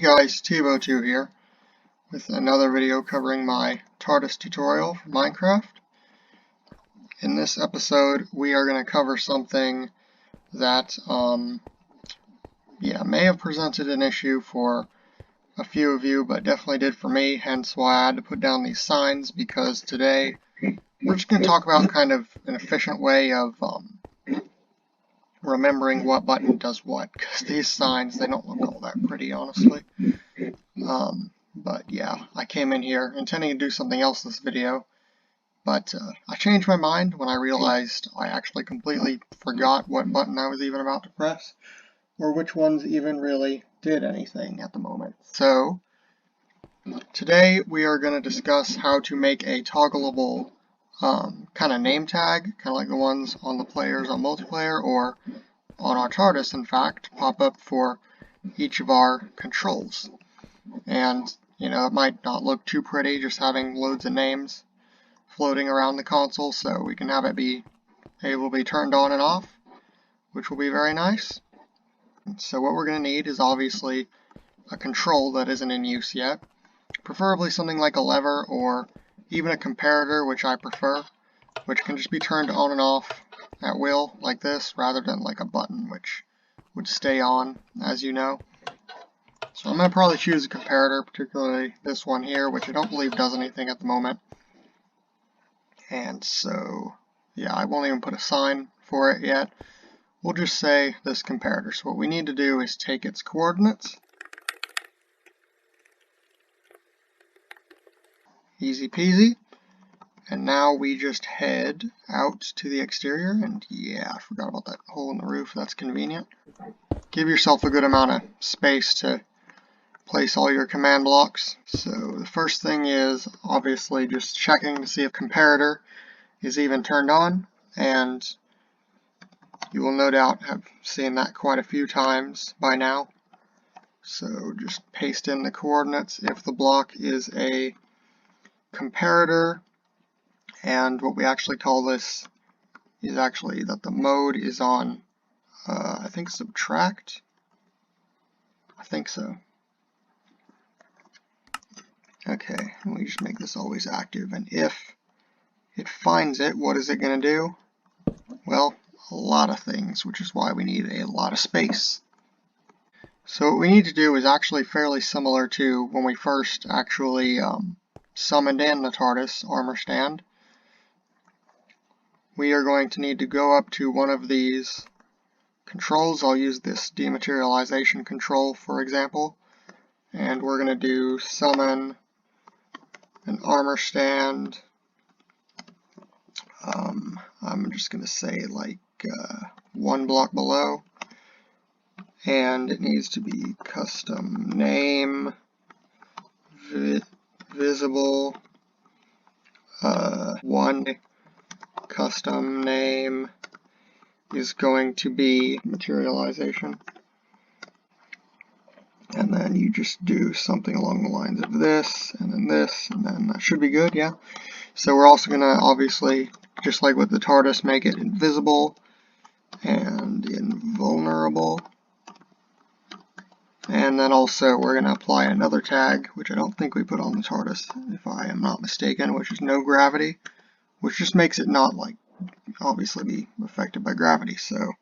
guys, Tivo2 here with another video covering my TARDIS tutorial for Minecraft. In this episode we are going to cover something that may have presented an issue for a few of you, but definitely did for me, hence why I had to put down these signs, because today we're just going to talk about kind of an efficient way of remembering what button does what, because these signs, they don't look all that pretty, honestly. But yeah, I came in here intending to do something else this video, but I changed my mind when I realized I actually completely forgot what button I was even about to press, or which ones even really did anything at the moment. So today we are going to discuss how to make a toggleable kind of name tag, kind of like the ones on the players on multiplayer, or on our TARDIS, in fact, pop up for each of our controls. And, you know, it might not look too pretty just having loads of names floating around the console, so we can have it be able to be turned on and off, which will be very nice. So what we're going to need is obviously a control that isn't in use yet, preferably something like a lever or even a comparator, which I prefer, which can just be turned on and off at will like this, rather than like a button which would stay on, as you know. So I'm going to probably choose a comparator, particularly this one here, which I don't believe does anything at the moment. And so, yeah, I won't even put a sign for it yet. We'll just say this comparator. So what we need to do is take its coordinates. Easy peasy. And now we just head out to the exterior, and yeah, I forgot about that hole in the roof. That's convenient. Give yourself a good amount of space to place all your command blocks. So the first thing is obviously just checking to see if comparator is even turned on, and you will no doubt have seen that quite a few times by now. So just paste in the coordinates if the block is a comparator, and what we actually call this is actually that the mode is on I think subtract. I think so. Okay, and we just make this always active, and if it finds it, what is it going to do? Well, a lot of things, which is why we need a lot of space. So what we need to do is actually fairly similar to when we first actually summoned in the TARDIS armor stand. We are going to need to go up to one of these controls. I'll use this dematerialization control, for example, and we're going to do summon an armor stand. I'm just going to say like one block below, and it needs to be custom name, visible, one custom name is going to be materialization, and then you just do something along the lines of this, and then this, and then that should be good, yeah. So we're also going to obviously, just like with the TARDIS, make it invisible and invulnerable. And then also we're going to apply another tag, which I don't think we put on the TARDIS, if I am not mistaken, which is no gravity, which just makes it not like obviously be affected by gravity. So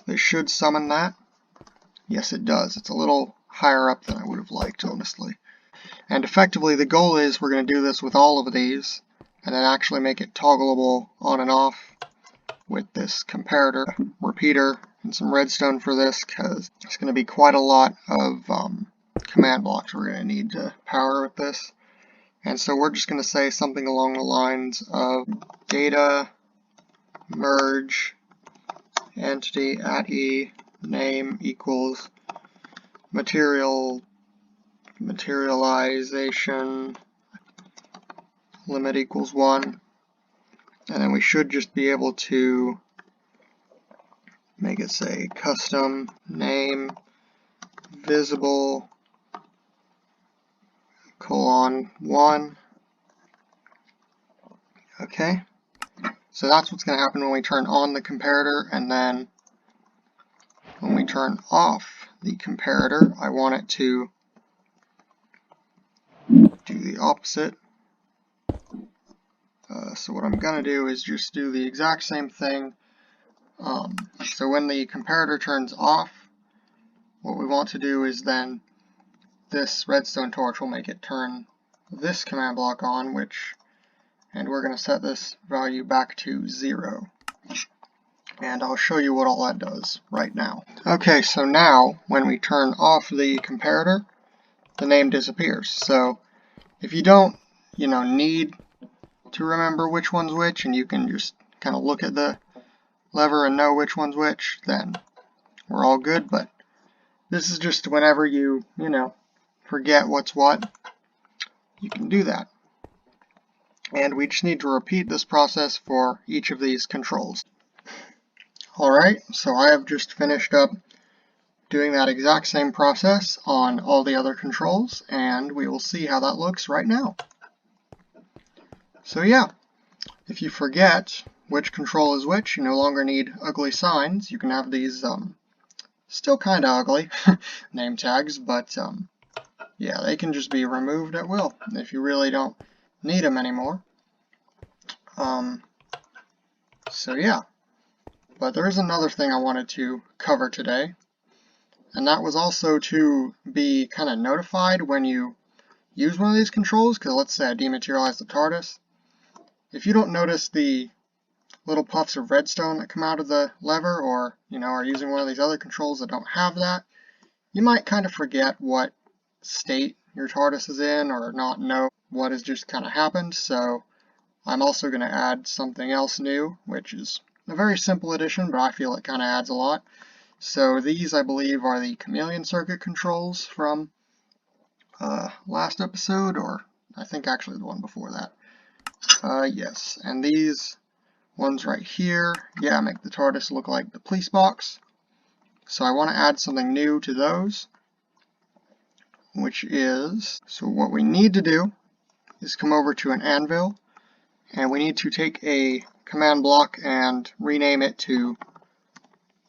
they should summon that. Yes, it does. It's a little higher up than I would have liked, honestly. And effectively the goal is we're going to do this with all of these, and then actually make it toggleable on and off with this comparator repeater and some redstone for this, because it's going to be quite a lot of command blocks we're going to need to power with this. And so we're just going to say something along the lines of data merge entity at e name equals materialization limit equals 1, and then we should just be able to make it say custom name visible colon 1. Okay, so that's what's going to happen when we turn on the comparator, and then when we turn off the comparator, I want it to do the opposite. So what I'm going to do is just do the exact same thing. So when the comparator turns off, what we want to do is then this redstone torch will make it turn this command block on, and we're going to set this value back to 0. And I'll show you what all that does right now. Okay, so now when we turn off the comparator, the name disappears. So if you don't, need to remember which one's which, and you can just kind of look at the lever and know which one's which, then we're all good. But this is just whenever you, forget what's what, you can do that. And we just need to repeat this process for each of these controls. Alright, so I have just finished up doing that exact same process on all the other controls, and we will see how that looks right now. So yeah, if you forget which control is which, you no longer need ugly signs. You can have these still kind of ugly name tags, but yeah, they can just be removed at will if you really don't need them anymore. So yeah, but there is another thing I wanted to cover today, and that was also to be kind of notified when you use one of these controls, because let's say I dematerialize the TARDIS. If you don't notice the little puffs of redstone that come out of the lever, or are using one of these other controls that don't have that, you might kind of forget what state your TARDIS is in, or not know what has just kind of happened. So I'm also going to add something else new, which is a very simple addition, but I feel it kind of adds a lot. So these, I believe, are the chameleon circuit controls from last episode, or I think actually the one before that. Yes, and these ones right here, yeah, make the TARDIS look like the police box. So I want to add something new to those, which is, so what we need to do is come over to an anvil, and we need to take a command block and rename it to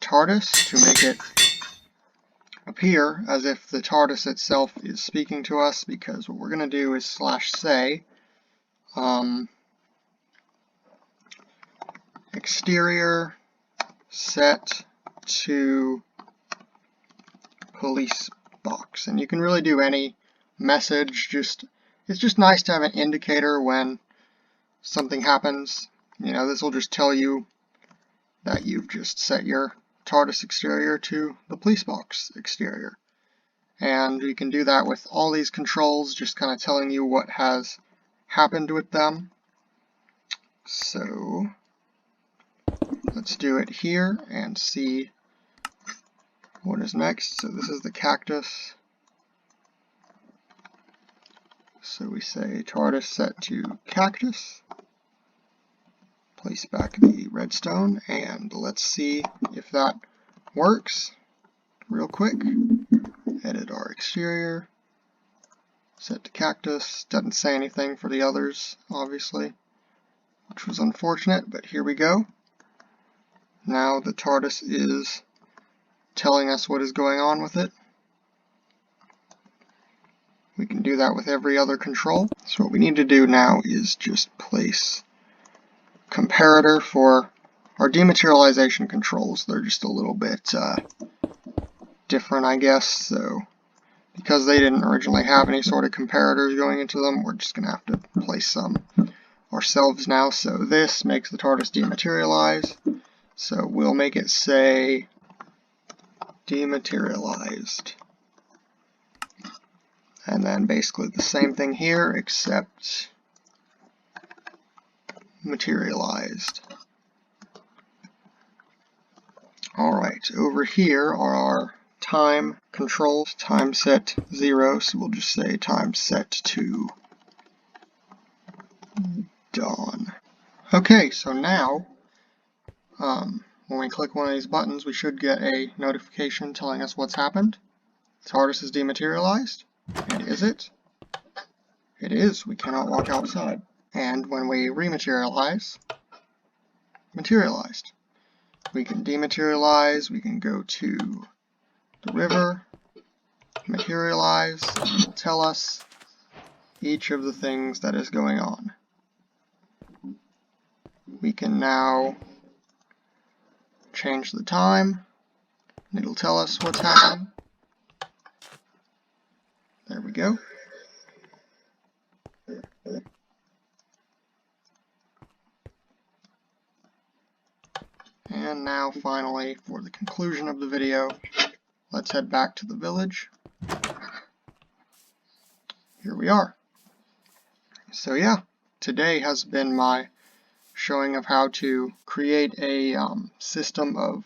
TARDIS to make it appear as if the TARDIS itself is speaking to us, because what we're going to do is /say exterior set to police box. And you can really do any message, it's just nice to have an indicator when something happens. This will just tell you that you've just set your TARDIS exterior to the police box exterior. And you can do that with all these controls, just kind of telling you what has happened with them. So let's do it here and see what is next. So this is the cactus. So we say TARDIS set to cactus. Place back the redstone, and let's see if that works real quick. Edit our exterior. Set to cactus. Doesn't say anything for the others, obviously, which was unfortunate, but here we go. Now the TARDIS is telling us what is going on with it. We can do that with every other control. So what we need to do now is just place comparator for our dematerialization controls. They're just a little bit different, I guess. So because they didn't originally have any sort of comparators going into them, we're just going to have to place some ourselves now. So this makes the TARDIS dematerialize. So we'll make it say dematerialized. And then basically the same thing here, except materialized. Alright, over here are our time controls. Time set 0, so we'll just say time set to dawn. Okay, so now when we click one of these buttons, we should get a notification telling us what's happened. TARDIS is dematerialized. And is it? It is. We cannot walk outside. And when we rematerialize, materialized. We can dematerialize, we can go to the river, materialize, it will tell us each of the things that is going on. We can now change the time, and it'll tell us what's happening. There we go. And now finally, for the conclusion of the video, let's head back to the village. Here we are. So yeah, today has been my showing of how to create a system of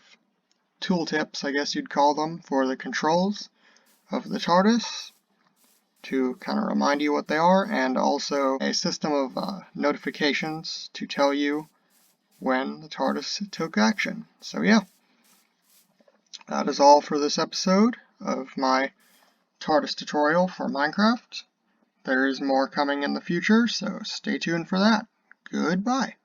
tooltips, I guess you'd call them, for the controls of the TARDIS, to kind of remind you what they are, and also a system of notifications to tell you when the TARDIS took action. So yeah, that is all for this episode of my TARDIS tutorial for Minecraft. There is more coming in the future, so stay tuned for that. Goodbye.